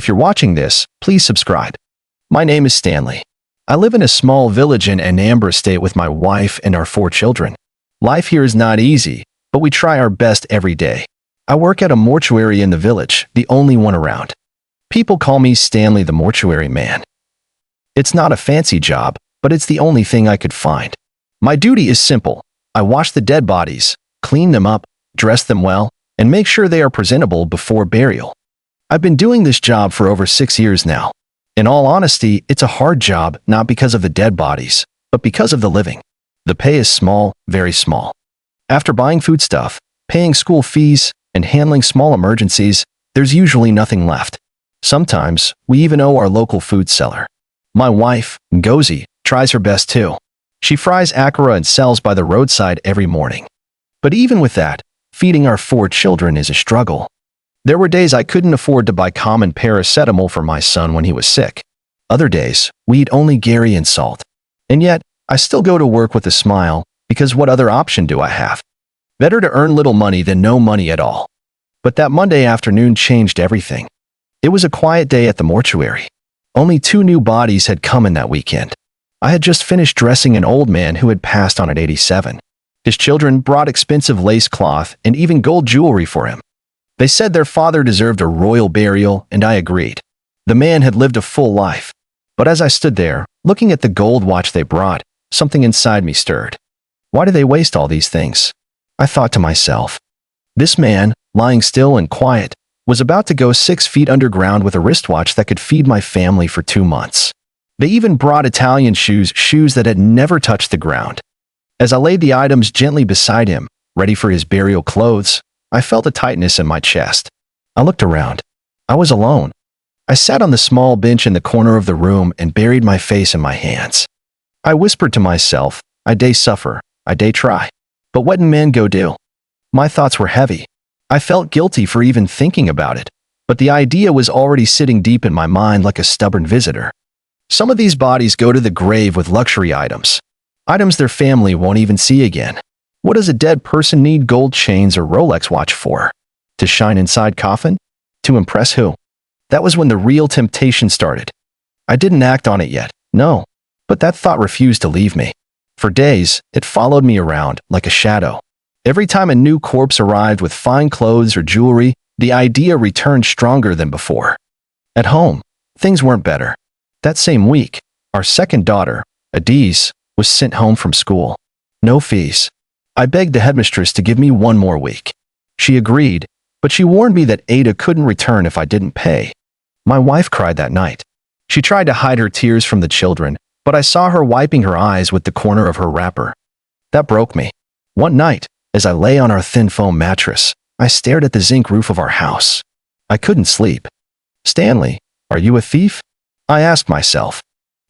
you're watching this, please subscribe. My name is Stanley. I live in a small village in Anambra state with my wife and our 4 children. Life here is not easy, but we try our best every day. I work at a mortuary in the village, the only one around. People call me Stanley the mortuary man. It's not a fancy job, but it's the only thing I could find. My duty is simple. I wash the dead bodies, clean them up, dress them well, and make sure they are presentable before burial. I've been doing this job for over 6 years now. In all honesty, it's a hard job, not because of the dead bodies, but because of the living. The pay is small, very small. After buying foodstuff, paying school fees, and handling small emergencies, there's usually nothing left. Sometimes, we even owe our local food seller. My wife, Ngozi, tries her best too. She fries akara and sells by the roadside every morning. But even with that, feeding our 4 children is a struggle. There were days I couldn't afford to buy common paracetamol for my son when he was sick. Other days, we eat only Gary and salt. And yet, I still go to work with a smile, because what other option do I have? Better to earn little money than no money at all. But that Monday afternoon changed everything. It was a quiet day at the mortuary. Only 2 new bodies had come in that weekend. I had just finished dressing an old man who had passed on at 87. His children brought expensive lace cloth and even gold jewelry for him. They said their father deserved a royal burial, and I agreed. The man had lived a full life. But as I stood there, looking at the gold watch they brought, something inside me stirred. Why do they waste all these things? I thought to myself. This man, lying still and quiet, was about to go 6 feet underground with a wristwatch that could feed my family for 2 months. They even brought Italian shoes that had never touched the ground. As I laid the items gently beside him, ready for his burial clothes, I felt a tightness in my chest. I looked around. I was alone. I sat on the small bench in the corner of the room and buried my face in my hands. I whispered to myself, I day suffer, I day try. But what can men go do? My thoughts were heavy. I felt guilty for even thinking about it, but the idea was already sitting deep in my mind like a stubborn visitor. Some of these bodies go to the grave with luxury items. Items their family won't even see again. What does a dead person need gold chains or Rolex watch for? To shine inside coffin? To impress who? That was when the real temptation started. I didn't act on it yet, no, but that thought refused to leave me. For days, it followed me around like a shadow. Every time a new corpse arrived with fine clothes or jewelry, the idea returned stronger than before. At home, things weren't better. That same week, our second daughter, Adiz, was sent home from school. No fees. I begged the headmistress to give me 1 more week. She agreed, but she warned me that Ada couldn't return if I didn't pay. My wife cried that night. She tried to hide her tears from the children, but I saw her wiping her eyes with the corner of her wrapper. That broke me. One night, as I lay on our thin foam mattress, I stared at the zinc roof of our house. I couldn't sleep. Stanley, are you a thief? I asked myself.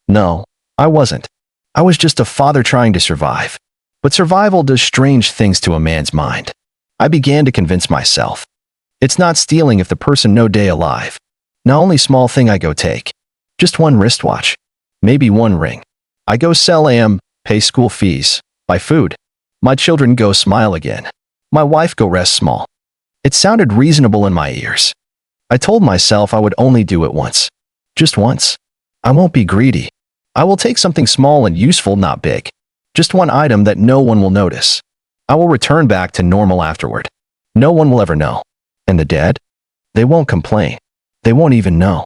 No, I wasn't. I was just a father trying to survive. But survival does strange things to a man's mind. I began to convince myself. It's not stealing if the person no day alive. Now only small thing I go take. Just 1 wristwatch. Maybe 1 ring. I go sell pay school fees, buy food. My children go smile again. My wife go rest small. It sounded reasonable in my ears. I told myself I would only do it once. Just once. I won't be greedy. I will take something small and useful, not big. Just 1 item that no one will notice. I will return back to normal afterward. No one will ever know. And the dead? They won't complain. They won't even know.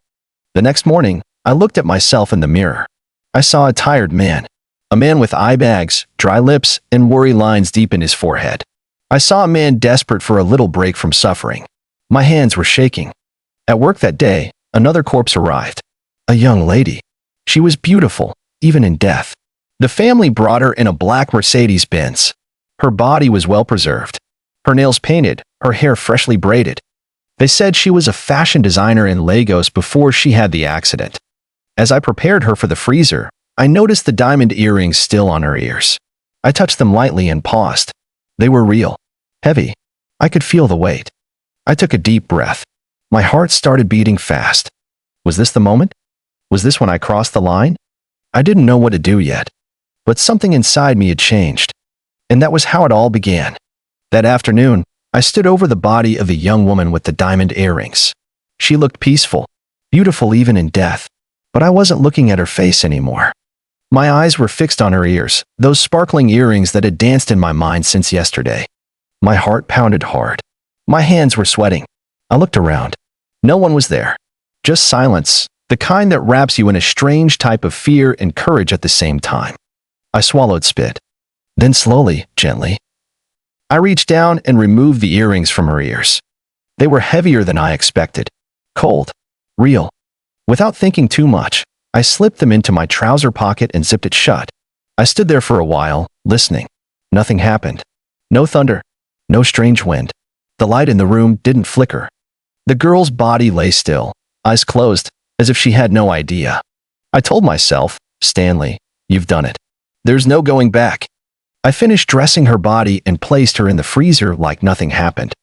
The next morning, I looked at myself in the mirror. I saw a tired man. A man with eye bags, dry lips, and worry lines deep in his forehead. I saw a man desperate for a little break from suffering. My hands were shaking. At work that day, another corpse arrived. A young lady. She was beautiful, even in death. The family brought her in a black Mercedes-Benz. Her body was well preserved. Her nails painted, her hair freshly braided. They said she was a fashion designer in Lagos before she had the accident. As I prepared her for the freezer, I noticed the diamond earrings still on her ears. I touched them lightly and paused. They were real. Heavy. I could feel the weight. I took a deep breath. My heart started beating fast. Was this the moment? Was this when I crossed the line? I didn't know what to do yet. But something inside me had changed. And that was how it all began. That afternoon, I stood over the body of the young woman with the diamond earrings. She looked peaceful. beautiful even in death. But I wasn't looking at her face anymore. My eyes were fixed on her ears, those sparkling earrings that had danced in my mind since yesterday. My heart pounded hard. My hands were sweating. I looked around. No one was there. Just silence, the kind that wraps you in a strange type of fear and courage at the same time. I swallowed spit. Then slowly, gently, I reached down and removed the earrings from her ears. They were heavier than I expected. Cold. Real. Without thinking too much, I slipped them into my trouser pocket and zipped it shut. I stood there for a while, listening. Nothing happened. No thunder. No strange wind. The light in the room didn't flicker. The girl's body lay still, eyes closed, as if she had no idea. I told myself, Stanley, you've done it. There's no going back. I finished dressing her body and placed her in the freezer like nothing happened.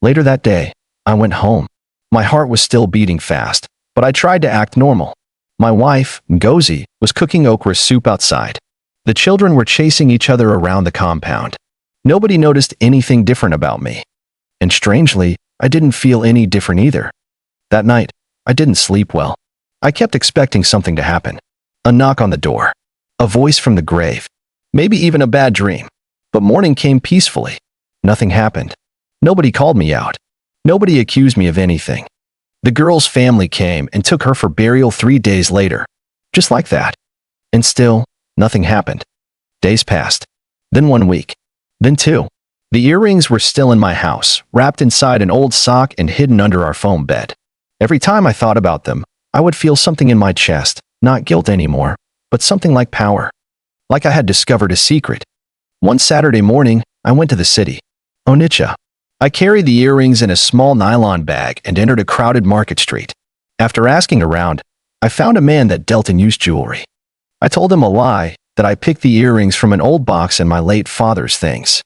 Later that day, I went home. My heart was still beating fast, but I tried to act normal. My wife, Ngozi, was cooking okra soup outside. The children were chasing each other around the compound. Nobody noticed anything different about me. And strangely, I didn't feel any different either. That night, I didn't sleep well. I kept expecting something to happen. A knock on the door. A voice from the grave. Maybe even a bad dream. But morning came peacefully. Nothing happened. Nobody called me out. Nobody accused me of anything. The girl's family came and took her for burial 3 days later. Just like that. And still, nothing happened. Days passed. Then 1 week. Then 2. The earrings were still in my house, wrapped inside an old sock and hidden under our foam bed. Every time I thought about them, I would feel something in my chest, not guilt anymore, but something like power. Like I had discovered a secret. One Saturday morning, I went to the city. Onitsha. I carried the earrings in a small nylon bag and entered a crowded market street. After asking around, I found a man that dealt in used jewelry. I told him a lie, that I picked the earrings from an old box in my late father's things.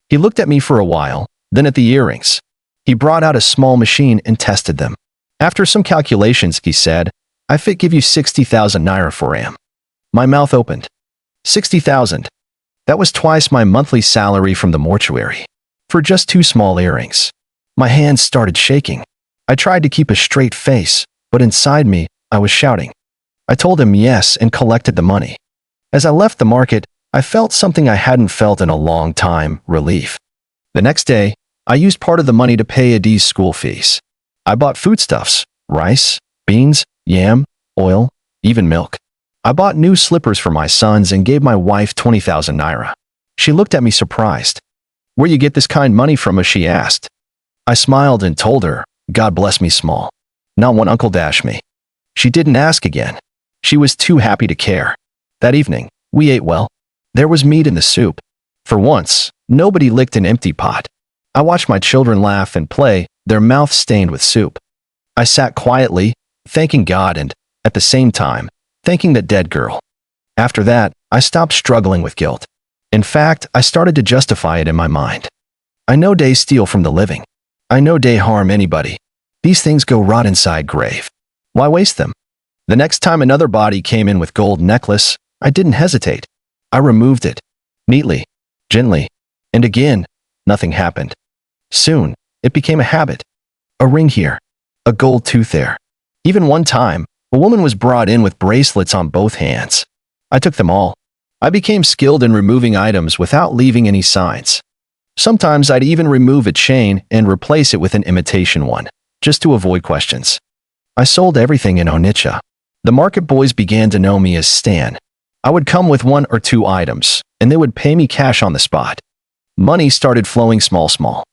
He looked at me for a while, then at the earrings. He brought out a small machine and tested them. After some calculations, he said, I fit give you 60,000 naira for 'em. My mouth opened. 60,000. That was twice my monthly salary from the mortuary. For just 2 small earrings. My hands started shaking. I tried to keep a straight face, but inside me, I was shouting. I told him yes and collected the money. As I left the market, I felt something I hadn't felt in a long time, relief. The next day, I used part of the money to pay Adi's school fees. I bought foodstuffs, rice, beans, yam, oil, even milk. I bought new slippers for my sons and gave my wife 20,000 naira. She looked at me surprised. Where you get this kind money from, she asked. I smiled and told her, God bless me small. Not one uncle dash me. She didn't ask again. She was too happy to care. That evening, we ate well. There was meat in the soup. For once, nobody licked an empty pot. I watched my children laugh and play, their mouths stained with soup. I sat quietly, thanking God and, at the same time, thanking that dead girl. After that, I stopped struggling with guilt. In fact, I started to justify it in my mind. I know they steal from the living. I know they harm anybody. These things go rot inside grave. Why waste them? The next time another body came in with gold necklace, I didn't hesitate. I removed it. Neatly. Gently. And again, nothing happened. Soon, it became a habit. A ring here. A gold tooth there. Even one time, a woman was brought in with bracelets on both hands. I took them all. I became skilled in removing items without leaving any signs. Sometimes I'd even remove a chain and replace it with an imitation one, just to avoid questions. I sold everything in Onitsha. The market boys began to know me as Stan. I would come with 1 or 2 items, and they would pay me cash on the spot. Money started flowing small.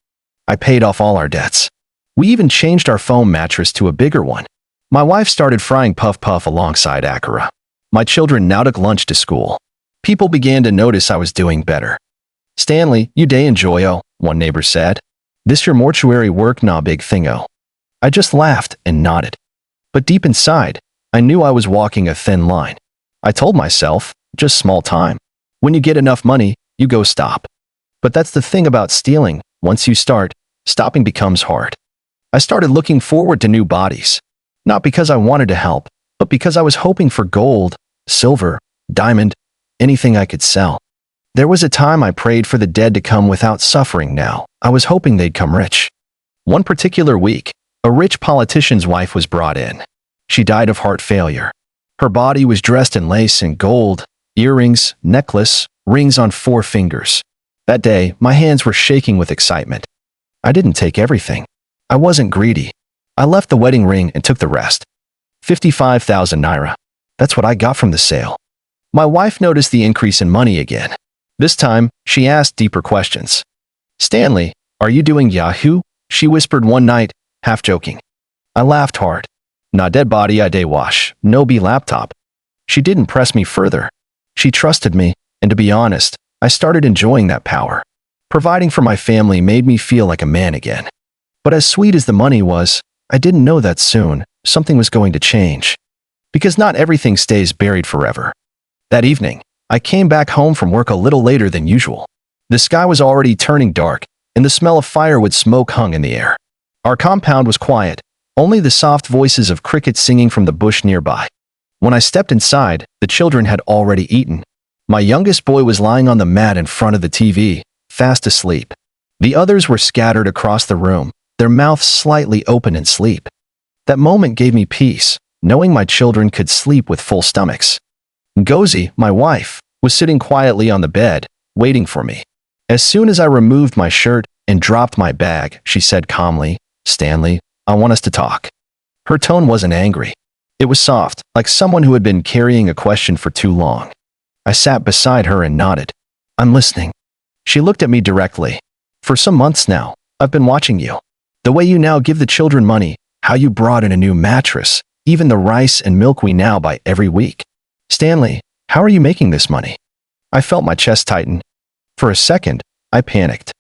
I paid off all our debts. We even changed our foam mattress to a bigger one. My wife started frying puff alongside akara. My children now took lunch to school. People began to notice I was doing better. Stanley, you day enjoyo, one neighbor said. This your mortuary work nah big thingo. I just laughed and nodded. But deep inside, I knew I was walking a thin line. I told myself, just small time. When you get enough money, you go stop. But that's the thing about stealing. Once you start, stopping becomes hard. I started looking forward to new bodies. Not because I wanted to help, but because I was hoping for gold, silver, diamond, anything I could sell. There was a time I prayed for the dead to come without suffering. Now, I was hoping they'd come rich. One particular week, a rich politician's wife was brought in. She died of heart failure. Her body was dressed in lace and gold, earrings, necklace, rings on 4 fingers. That day, my hands were shaking with excitement. I didn't take everything. I wasn't greedy. I left the wedding ring and took the rest. 55,000 naira. That's what I got from the sale. My wife noticed the increase in money again. This time, she asked deeper questions. Stanley, are you doing Yahoo? She whispered one night, half joking. I laughed hard. Nah, dead body I day wash, no be laptop. She didn't press me further. She trusted me, and to be honest, I started enjoying that power. Providing for my family made me feel like a man again. But as sweet as the money was, I didn't know that soon something was going to change. Because not everything stays buried forever. That evening, I came back home from work a little later than usual. The sky was already turning dark, and the smell of firewood smoke hung in the air. Our compound was quiet, only the soft voices of crickets singing from the bush nearby. When I stepped inside, the children had already eaten. My youngest boy was lying on the mat in front of the TV, fast asleep. The others were scattered across the room, their mouths slightly open in sleep. That moment gave me peace, knowing my children could sleep with full stomachs. Ngozi, my wife, was sitting quietly on the bed, waiting for me. As soon as I removed my shirt and dropped my bag, she said calmly, Stanley, I want us to talk. Her tone wasn't angry. It was soft, like someone who had been carrying a question for too long. I sat beside her and nodded. I'm listening. She looked at me directly. For some months now, I've been watching you. The way you now give the children money, how you brought in a new mattress, even the rice and milk we now buy every week. Stanley, how are you making this money? I felt my chest tighten. For a second, I panicked.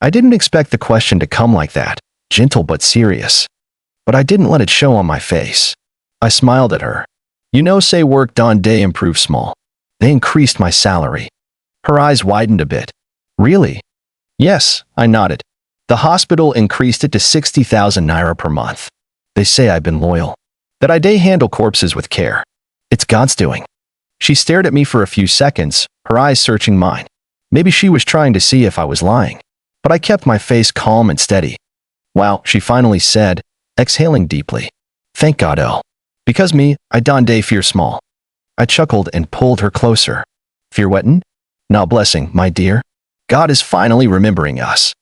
I didn't expect the question to come like that, gentle but serious. But I didn't let it show on my face. I smiled at her. You know, say work done day improve small. They increased my salary. Her eyes widened a bit. Really? Yes, I nodded. The hospital increased it to 60,000 naira per month. They say I've been loyal. That I day handle corpses with care. It's God's doing. She stared at me for a few seconds, her eyes searching mine. Maybe she was trying to see if I was lying. But I kept my face calm and steady. Wow, she finally said, exhaling deeply. Thank God, oh. Because me, I don day fear small. I chuckled and pulled her closer. Fear wetten? Now blessing, my dear. God is finally remembering us.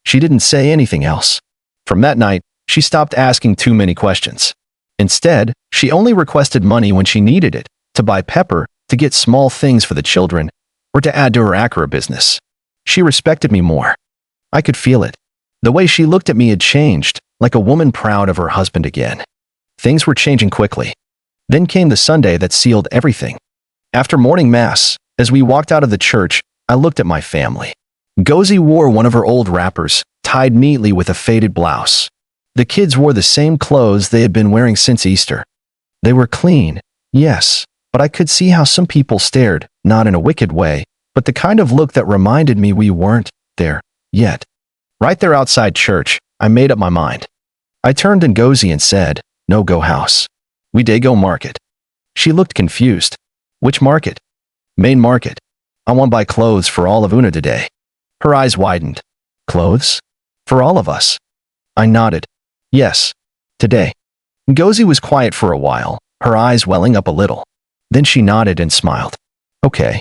She didn't say anything else. From that night, she stopped asking too many questions. Instead, she only requested money when she needed it, to buy pepper, to get small things for the children, or to add to her Acura business. She respected me more. I could feel it. The way she looked at me had changed, like a woman proud of her husband again. Things were changing quickly. Then came the Sunday that sealed everything. After morning mass, as we walked out of the church, I looked at my family. Ngozi wore one of her old wrappers, tied neatly with a faded blouse. The kids wore the same clothes they had been wearing since Easter. They were clean, yes, but I could see how some people stared, not in a wicked way, but the kind of look that reminded me we weren't there yet. Right there outside church, I made up my mind. I turned to Ngozi and said, no go house. We day go market. She looked confused. Which market? Main market. I want buy clothes for all of Una today. Her eyes widened. Clothes? For all of us? I nodded. Yes. Today. Ngozi was quiet for a while, her eyes welling up a little. Then she nodded and smiled. Okay.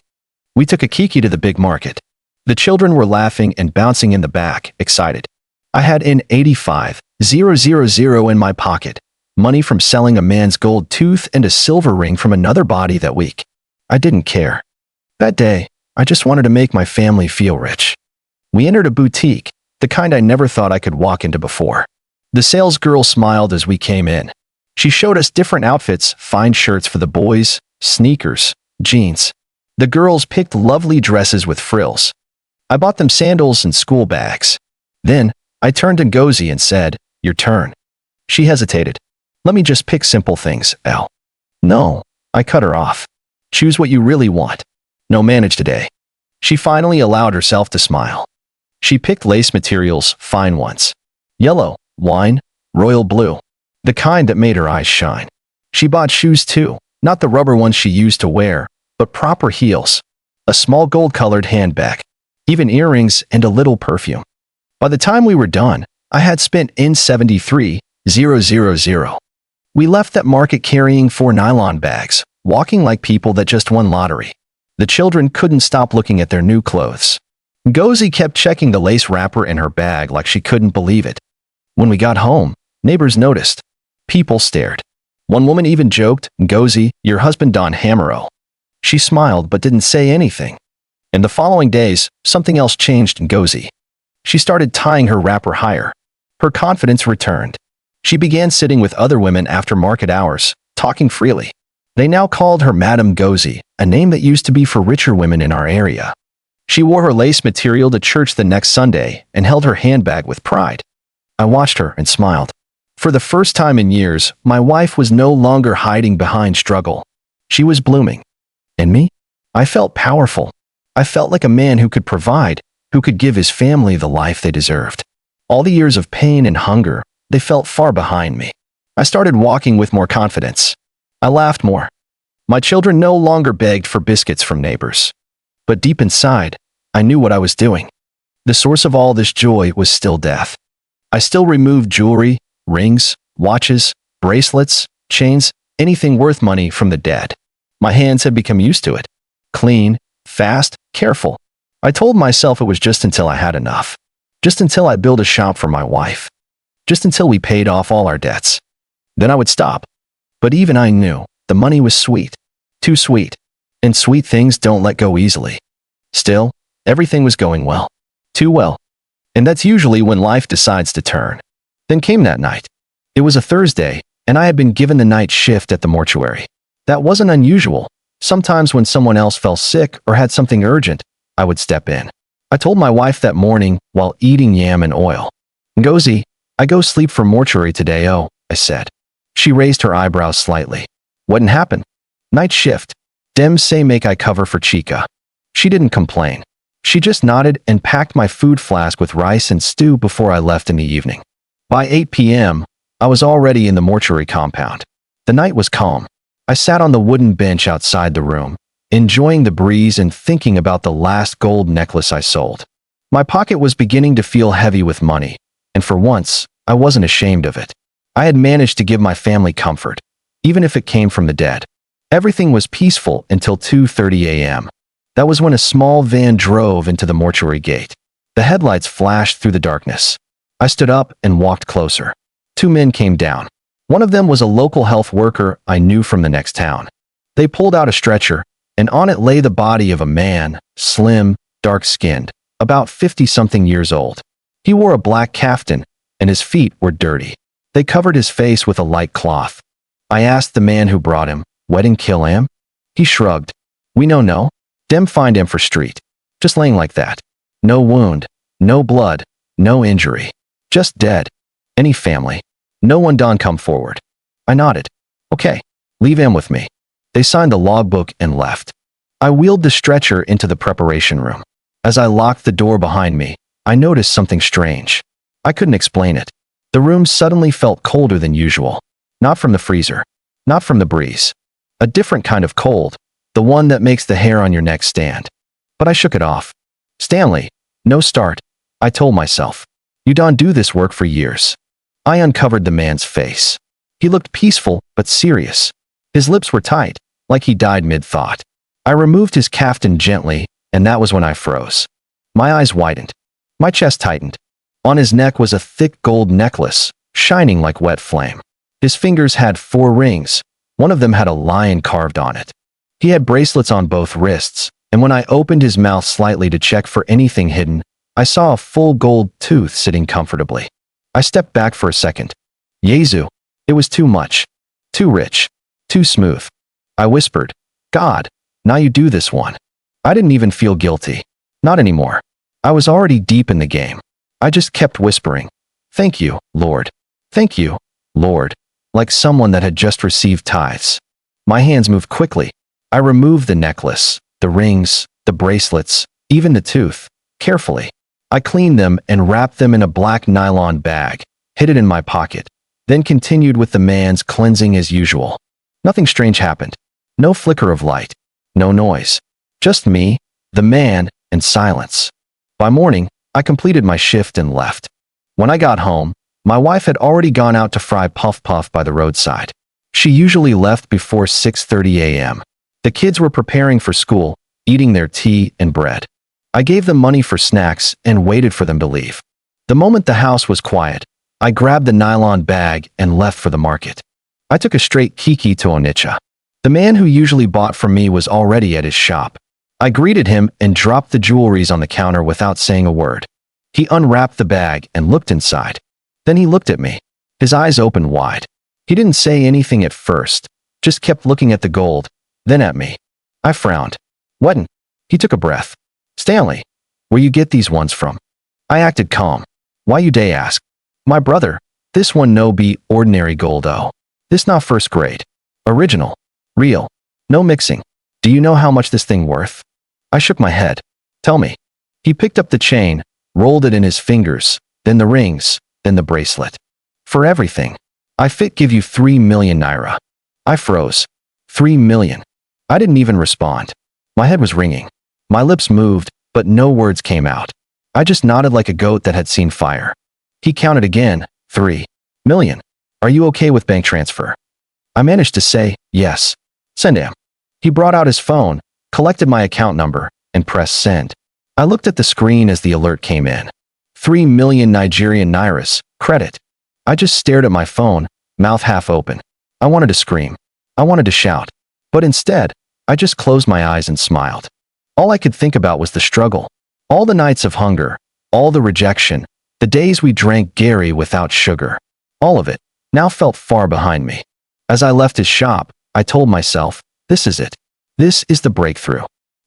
We took a kiki to the big market. The children were laughing and bouncing in the back, excited. I had an 85,000 in my pocket, money from selling a man's gold tooth and a silver ring from another body that week. I didn't care. That day, I just wanted to make my family feel rich. We entered a boutique, the kind I never thought I could walk into before. The sales girl smiled as we came in. She showed us different outfits, fine shirts for the boys, sneakers, jeans. The girls picked lovely dresses with frills. I bought them sandals and school bags. Then, I turned to Ngozi and said, your turn. She hesitated. Let me just pick simple things, Elle. No, I cut her off. Choose what you really want. No manage today. She finally allowed herself to smile. She picked lace materials, fine ones. Yellow, wine, royal blue. The kind that made her eyes shine. She bought shoes too, not the rubber ones she used to wear, but proper heels. A small gold-colored handbag. Even earrings and a little perfume. By the time we were done, I had spent in 73,000. We left that market carrying 4 nylon bags, walking like people that just won lottery. The children couldn't stop looking at their new clothes. Ngozi kept checking the lace wrapper in her bag like she couldn't believe it. When we got home, neighbors noticed. People stared. One woman even joked, "Ngozi, your husband Don Hamero." She smiled but didn't say anything. In the following days, something else changed in Ngozi. She started tying her wrapper higher. Her confidence returned. She began sitting with other women after market hours, talking freely. They now called her Madame Ngozi, a name that used to be for richer women in our area. She wore her lace material to church the next Sunday and held her handbag with pride. I watched her and smiled. For the first time in years, my wife was no longer hiding behind struggle. She was blooming. And me? I felt powerful. I felt like a man who could provide, who could give his family the life they deserved. All the years of pain and hunger, they felt far behind me. I started walking with more confidence. I laughed more. My children no longer begged for biscuits from neighbors. But deep inside, I knew what I was doing. The source of all this joy was still death. I still removed jewelry, rings, watches, bracelets, chains, anything worth money from the dead. My hands had become used to it. Clean, fast, careful. I told myself it was just until I had enough. Just until I built a shop for my wife. Just until we paid off all our debts. Then I would stop. But even I knew the money was sweet. Too sweet. And sweet things don't let go easily. Still, everything was going well. Too well. And that's usually when life decides to turn. Then came that night. It was a Thursday, and I had been given the night shift at the mortuary. That wasn't unusual. Sometimes when someone else fell sick or had something urgent, I would step in. I told my wife that morning while eating yam and oil. "Ngozi, I go sleep for mortuary today, oh," I said. She raised her eyebrows slightly. "What'd happen?" "Night shift. Dem say make I cover for Chica." She didn't complain. She just nodded and packed my food flask with rice and stew before I left in the evening. By 8 p.m., I was already in the mortuary compound. The night was calm. I sat on the wooden bench outside the room, enjoying the breeze and thinking about the last gold necklace I sold. My pocket was beginning to feel heavy with money, and for once, I wasn't ashamed of it. I had managed to give my family comfort, even if it came from the dead. Everything was peaceful until 2:30 a.m. That was when a small van drove into the mortuary gate. The headlights flashed through the darkness. I stood up and walked closer. 2 men came down. One of them was a local health worker I knew from the next town. They pulled out a stretcher, and on it lay the body of a man, slim, dark-skinned, about 50-something years old. He wore a black kaftan, and his feet were dirty. They covered his face with a light cloth. I asked the man who brought him, "Wedding kill am?" He shrugged. "We no. Dem find him for street. Just laying like that. No wound, no blood, no injury. Just dead. Any family. No one done come forward." I nodded. "Okay, leave him with me." They signed the logbook and left. I wheeled the stretcher into the preparation room. As I locked the door behind me, I noticed something strange. I couldn't explain it. The room suddenly felt colder than usual. Not from the freezer. Not from the breeze. A different kind of cold. The one that makes the hair on your neck stand. But I shook it off. "Stanley, no start," I told myself. "You done do this work for years." I uncovered the man's face. He looked peaceful but serious. His lips were tight, like he died mid-thought. I removed his kaftan gently, and that was when I froze. My eyes widened. My chest tightened. On his neck was a thick gold necklace, shining like wet flame. His fingers had 4 rings. One of them had a lion carved on it. He had bracelets on both wrists, and when I opened his mouth slightly to check for anything hidden, I saw a full gold tooth sitting comfortably. I stepped back for a second. Yezu, it was too much. Too rich. Too smooth. I whispered, "God, now you do this one." I didn't even feel guilty. Not anymore. I was already deep in the game. I just kept whispering, "Thank you, Lord. Thank you, Lord," like someone that had just received tithes. My hands moved quickly. I removed the necklace, the rings, the bracelets, even the tooth, carefully. I cleaned them and wrapped them in a black nylon bag, hid it in my pocket, then continued with the man's cleansing as usual. Nothing strange happened. No flicker of light. No noise. Just me, the man, and silence. By morning, I completed my shift and left. When I got home, my wife had already gone out to fry puff-puff by the roadside. She usually left before 6:30 a.m. The kids were preparing for school, eating their tea and bread. I gave them money for snacks and waited for them to leave. The moment the house was quiet, I grabbed the nylon bag and left for the market. I took a straight Kiki to Onitsha. The man who usually bought from me was already at his shop. I greeted him and dropped the jewelries on the counter without saying a word. He unwrapped the bag and looked inside. Then he looked at me. His eyes opened wide. He didn't say anything at first, just kept looking at the gold, then at me. I frowned. "What?" He took a breath. "Stanley, where you get these ones from?" I acted calm. "Why you dey ask?" "My brother, this one no be ordinary goldo. This not first grade. Original. Real. No mixing. Do you know how much this thing worth?" I shook my head. "Tell me." He picked up the chain, rolled it in his fingers, then the rings, then the bracelet. "For everything. I fit give you 3 million naira." I froze. 3 million. I didn't even respond. My head was ringing. My lips moved, but no words came out. I just nodded like a goat that had seen fire. He counted again. 3 million. "Are you okay with bank transfer?" I managed to say, "Yes." "Send him." He brought out his phone, collected my account number, and pressed send. I looked at the screen as the alert came in. 3 million Nigerian nairas, credit. I just stared at my phone, mouth half open. I wanted to scream. I wanted to shout. But instead, I just closed my eyes and smiled. All I could think about was the struggle. All the nights of hunger, all the rejection, the days we drank Gary without sugar. All of it now felt far behind me. As I left his shop, I told myself, this is it. This is the breakthrough.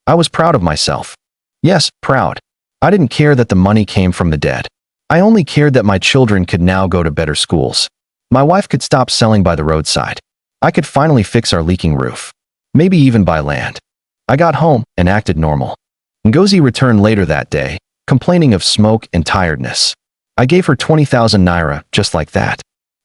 I was proud of myself. Yes, proud. I didn't care that the money came from the dead. I only cared that my children could now go to better schools. My wife could stop selling by the roadside. I could finally fix our leaking roof. Maybe even buy land. I got home and acted normal. Ngozi returned later that day, complaining of smoke and tiredness. I gave her 20,000 naira just like that.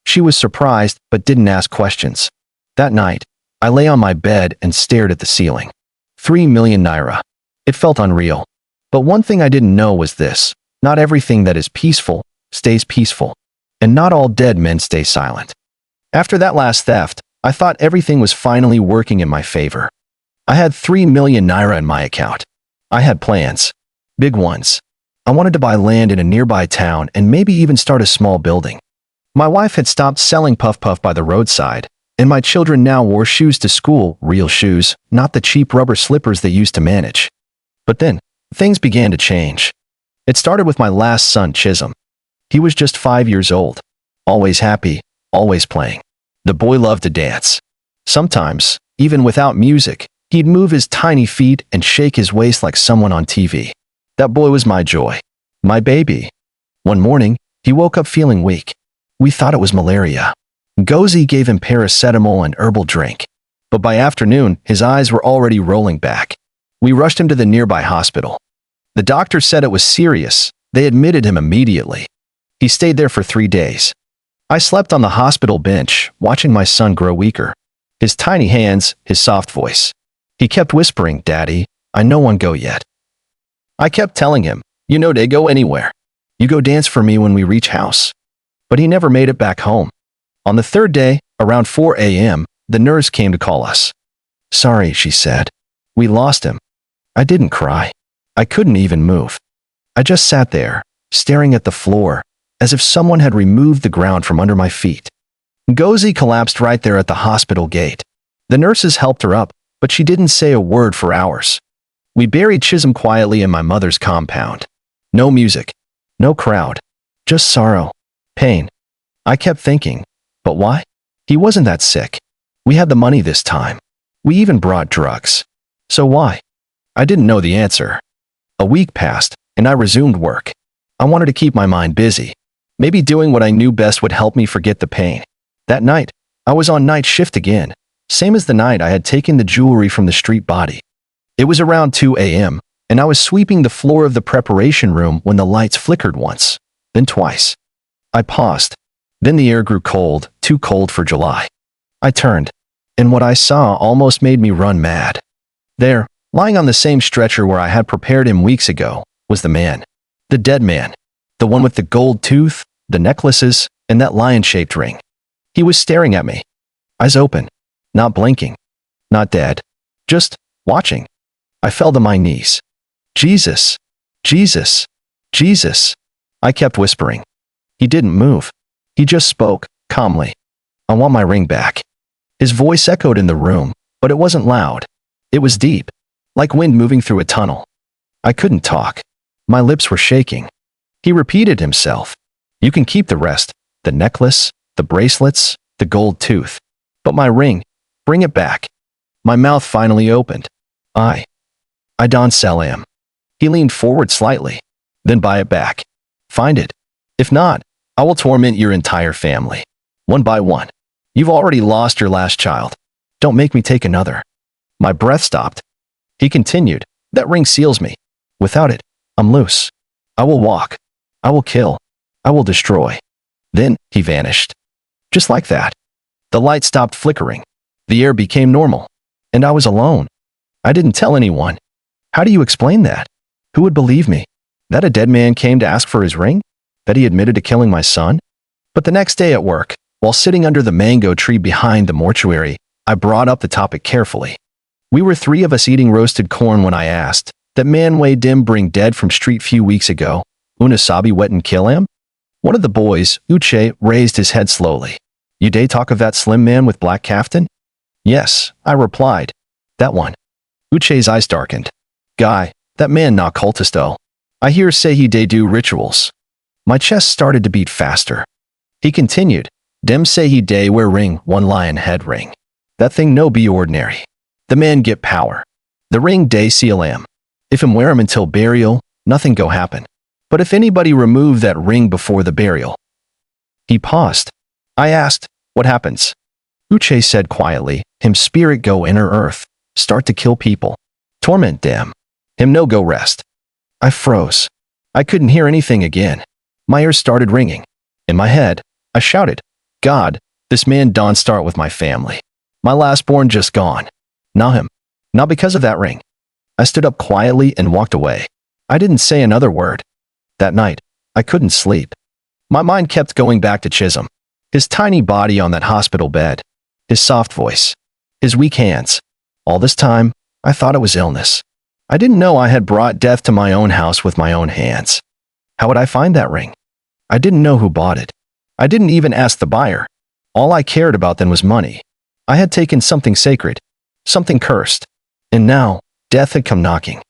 She was surprised but didn't ask questions. That night, I lay on my bed and stared at the ceiling. 3 million naira. It felt unreal. But one thing I didn't know was this: not everything that is peaceful stays peaceful. And not all dead men stay silent. After that last theft, I thought everything was finally working in my favor. I had 3 million naira in my account. I had plans. Big ones. I wanted to buy land in a nearby town and maybe even start a small building. My wife had stopped selling Puff Puff by the roadside, and my children now wore shoes to school, real shoes, not the cheap rubber slippers they used to manage. But then, things began to change. It started with my last son, Chisholm. He was just 5 years old. Always happy, always playing. The boy loved to dance. Sometimes, even without music, he'd move his tiny feet and shake his waist like someone on TV. That boy was my joy. My baby. One morning, he woke up feeling weak. We thought it was malaria. Ngozi gave him paracetamol and herbal drink. But by afternoon, his eyes were already rolling back. We rushed him to the nearby hospital. The doctor said it was serious. They admitted him immediately. He stayed there for 3 days. I slept on the hospital bench, watching my son grow weaker. His tiny hands, his soft voice. He kept whispering, "Daddy, I no one go yet." I kept telling him, "You know they go anywhere. You go dance for me when we reach house." But he never made it back home. On the third day, around 4 a.m., the nurse came to call us. "Sorry," she said. "We lost him." I didn't cry. I couldn't even move. I just sat there, staring at the floor, as if someone had removed the ground from under my feet. Ngozi collapsed right there at the hospital gate. The nurses helped her up, but she didn't say a word for hours. We buried Chisholm quietly in my mother's compound. No music. No crowd. Just sorrow. Pain. I kept thinking, but why? He wasn't that sick. We had the money this time. We even brought drugs. So why? I didn't know the answer. A week passed, and I resumed work. I wanted to keep my mind busy. Maybe doing what I knew best would help me forget the pain. That night, I was on night shift again, same as the night I had taken the jewelry from the street body. It was around 2 a.m., and I was sweeping the floor of the preparation room when the lights flickered once, then twice. I paused. Then the air grew cold, too cold for July. I turned, and what I saw almost made me run mad. There, lying on the same stretcher where I had prepared him weeks ago, was the man. The dead man. The one with the gold tooth, the necklaces, and that lion-shaped ring. He was staring at me. eyes open, not blinking, not dead, just watching. I fell to my knees. Jesus, Jesus, Jesus. I kept whispering. He didn't move. He just spoke, calmly. I want my ring back. His voice echoed in the room, but it wasn't loud. It was deep, like wind moving through a tunnel. I couldn't talk. My lips were shaking. He repeated himself. You can keep the rest, the necklace, the bracelets, the gold tooth. But my ring, bring it back. My mouth finally opened. I don't sell him. He leaned forward slightly. Then buy it back. Find it. If not, I will torment your entire family. One by one. You've already lost your last child. Don't make me take another. My breath stopped. He continued. That ring seals me. Without it, I'm loose. I will walk. I will kill. I will destroy. Then he vanished. Just like that. The light stopped flickering. The air became normal. And I was alone. I didn't tell anyone. How do you explain that? Who would believe me? That a dead man came to ask for his ring? That he admitted to killing my son? But the next day at work, while sitting under the mango tree behind the mortuary, I brought up the topic carefully. We were three of us eating roasted corn when I asked, that man way dim bring dead from street few weeks ago, Unasabi wet and kill him? One of the boys, Uche, raised his head slowly. You day talk of that slim man with black kaftan? Yes, I replied. That one. Uche's eyes darkened. Guy, that man not cultisto. I hear say he day do rituals. My chest started to beat faster. He continued. Dem say he day wear ring one lion head ring. That thing no be ordinary. The man get power. The ring day seal am. If him wear him until burial, nothing go happen. But if anybody remove that ring before the burial. He paused. I asked, what happens? Uche said quietly, him spirit go inner earth, start to kill people. Torment dem. Him no go rest. I froze. I couldn't hear anything again. My ears started ringing. In my head, I shouted, God, this man don't start with my family. My lastborn just gone. Not him. Not because of that ring. I stood up quietly and walked away. I didn't say another word. That night, I couldn't sleep. My mind kept going back to Chisholm. His tiny body on that hospital bed. His soft voice. His weak hands. All this time, I thought it was illness. I didn't know I had brought death to my own house with my own hands. How would I find that ring? I didn't know who bought it. I didn't even ask the buyer. All I cared about then was money. I had taken something sacred, something cursed. And now, death had come knocking.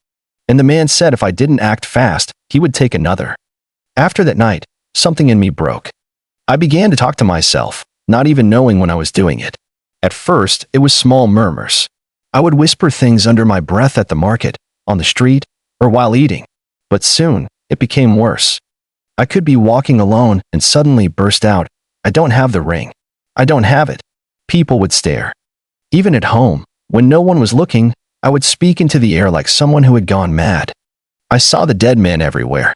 And the man said if I didn't act fast, he would take another. After that night, something in me broke. I began to talk to myself, not even knowing when I was doing it. At first, it was small murmurs. I would whisper things under my breath at the market, on the street, or while eating. But soon, it became worse. I could be walking alone and suddenly burst out, I don't have the ring. I don't have it. People would stare. Even at home, when no one was looking, I would speak into the air like someone who had gone mad. I saw the dead man everywhere.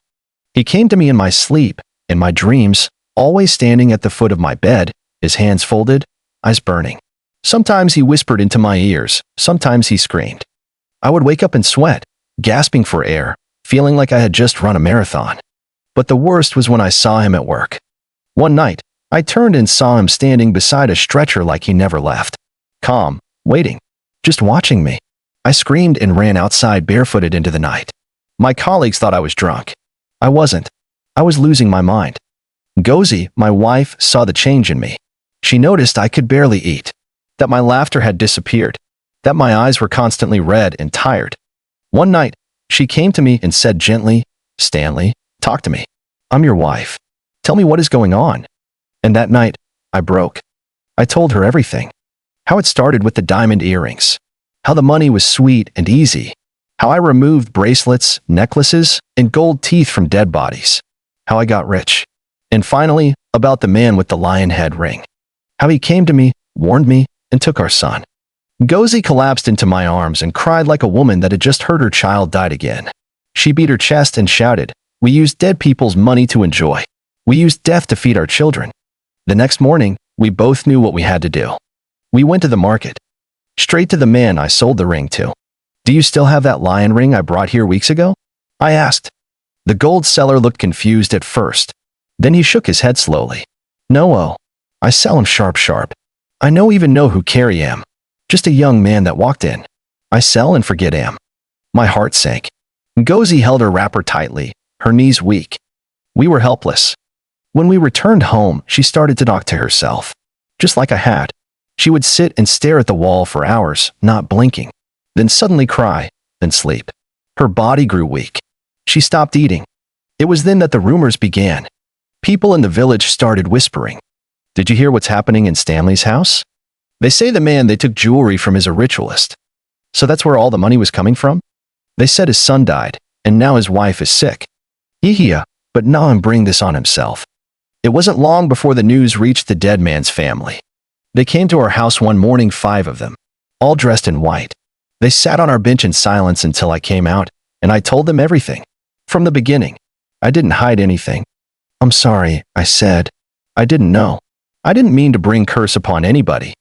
He came to me in my sleep, in my dreams, always standing at the foot of my bed, his hands folded, eyes burning. Sometimes he whispered into my ears, sometimes he screamed. I would wake up and sweat, gasping for air, feeling like I had just run a marathon. But the worst was when I saw him at work. One night, I turned and saw him standing beside a stretcher like he never left. Calm, waiting, just watching me. I screamed and ran outside barefooted into the night. My colleagues thought I was drunk. I wasn't. I was losing my mind. Gozi, my wife, saw the change in me. She noticed I could barely eat, that my laughter had disappeared, that my eyes were constantly red and tired. One night, she came to me and said gently, Stanley, talk to me. I'm your wife. Tell me what is going on. And that night, I broke. I told her everything. How it started with the diamond earrings. How the money was sweet and easy. How I removed bracelets, necklaces, and gold teeth from dead bodies. How I got rich. And finally, about the man with the lion head ring. How he came to me, warned me, and took our son. Gozi collapsed into my arms and cried like a woman that had just heard her child died again. She beat her chest and shouted, we used dead people's money to enjoy. We used death to feed our children. The next morning, we both knew what we had to do. We went to the market. Straight to the man I sold the ring to. Do you still have that lion ring I brought here weeks ago? I asked. The gold seller looked confused at first. Then he shook his head slowly. No, I sell him sharp. I even know who Carrie am. Just a young man that walked in. I sell and forget am. My heart sank. Ngozi held her wrapper tightly, her knees weak. We were helpless. When we returned home, she started to talk to herself. Just like I had. She would sit and stare at the wall for hours, not blinking. Then suddenly cry, then sleep. Her body grew weak. She stopped eating. It was then that the rumors began. People in the village started whispering. Did you hear what's happening in Stanley's house? They say the man they took jewelry from is a ritualist. So that's where all the money was coming from? They said his son died, and now his wife is sick. Yeah, but Naam bring this on himself. It wasn't long before the news reached the dead man's family. They came to our house one morning, 5 of them, all dressed in white. They sat on our bench in silence until I came out, and I told them everything. From the beginning. I didn't hide anything. I'm sorry, I said. I didn't know. I didn't mean to bring curse upon anybody.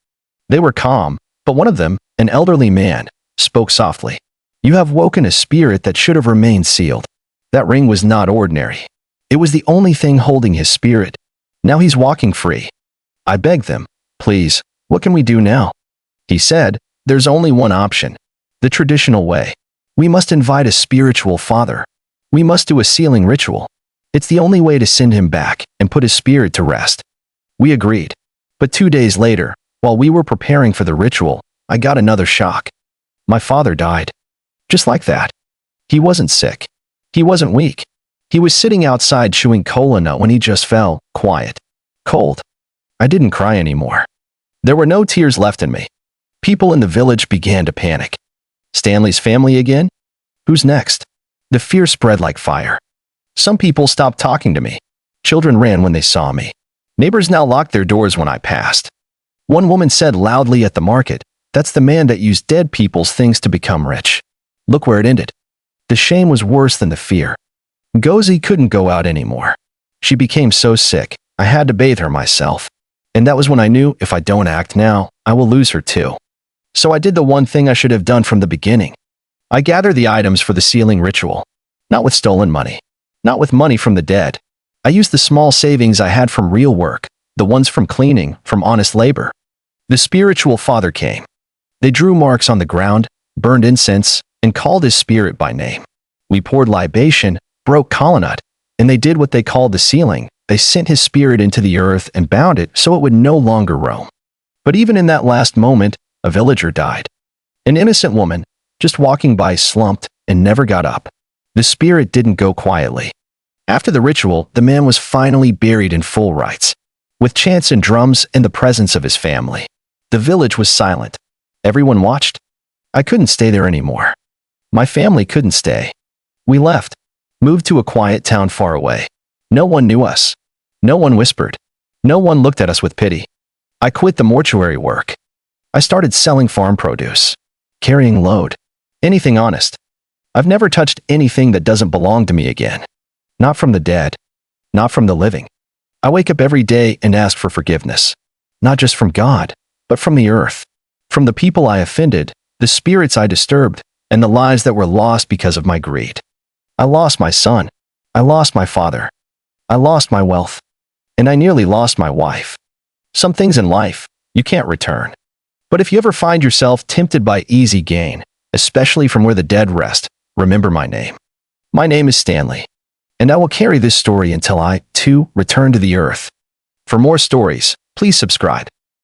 They were calm, but one of them, an elderly man, spoke softly. You have woken a spirit that should have remained sealed. That ring was not ordinary. It was the only thing holding his spirit. Now he's walking free. I begged them, please, what can we do now? He said, there's only one option. The traditional way. We must invite a spiritual father. We must do a sealing ritual. It's the only way to send him back and put his spirit to rest. We agreed. But 2 days later, while we were preparing for the ritual, I got another shock. My father died. Just like that. He wasn't sick. He wasn't weak. He was sitting outside chewing cola nut when he just fell, quiet. Cold. I didn't cry anymore. There were no tears left in me. People in the village began to panic. Stanley's family again? Who's next? The fear spread like fire. Some people stopped talking to me. Children ran when they saw me. Neighbors now locked their doors when I passed. One woman said loudly at the market, that's the man that used dead people's things to become rich. Look where it ended. The shame was worse than the fear. Ngozi couldn't go out anymore. She became so sick, I had to bathe her myself. And that was when I knew if I don't act now, I will lose her too. So I did the one thing I should have done from the beginning. I gathered the items for the sealing ritual. Not with stolen money. Not with money from the dead. I used the small savings I had from real work, the ones from cleaning, from honest labor. The spiritual father came. They drew marks on the ground, burned incense, and called his spirit by name. We poured libation, broke colonnade, and they did what they called the sealing. They sent his spirit into the earth and bound it so it would no longer roam. But even in that last moment, a villager died. An innocent woman, just walking by, slumped and never got up. The spirit didn't go quietly. After the ritual, the man was finally buried in full rites, with chants and drums in the presence of his family. The village was silent. Everyone watched. I couldn't stay there anymore. My family couldn't stay. We left, moved to a quiet town far away. No one knew us. No one whispered. No one looked at us with pity. I quit the mortuary work. I started selling farm produce, carrying load, anything honest. I've never touched anything that doesn't belong to me again. Not from the dead, not from the living. I wake up every day and ask for forgiveness, not just from God, but from the earth, from the people I offended, the spirits I disturbed, and the lives that were lost because of my greed. I lost my son. I lost my father. I lost my wealth. And I nearly lost my wife. Some things in life, you can't return. But if you ever find yourself tempted by easy gain, especially from where the dead rest, remember my name. My name is Stanley. And I will carry this story until I, too, return to the earth. For more stories, please subscribe.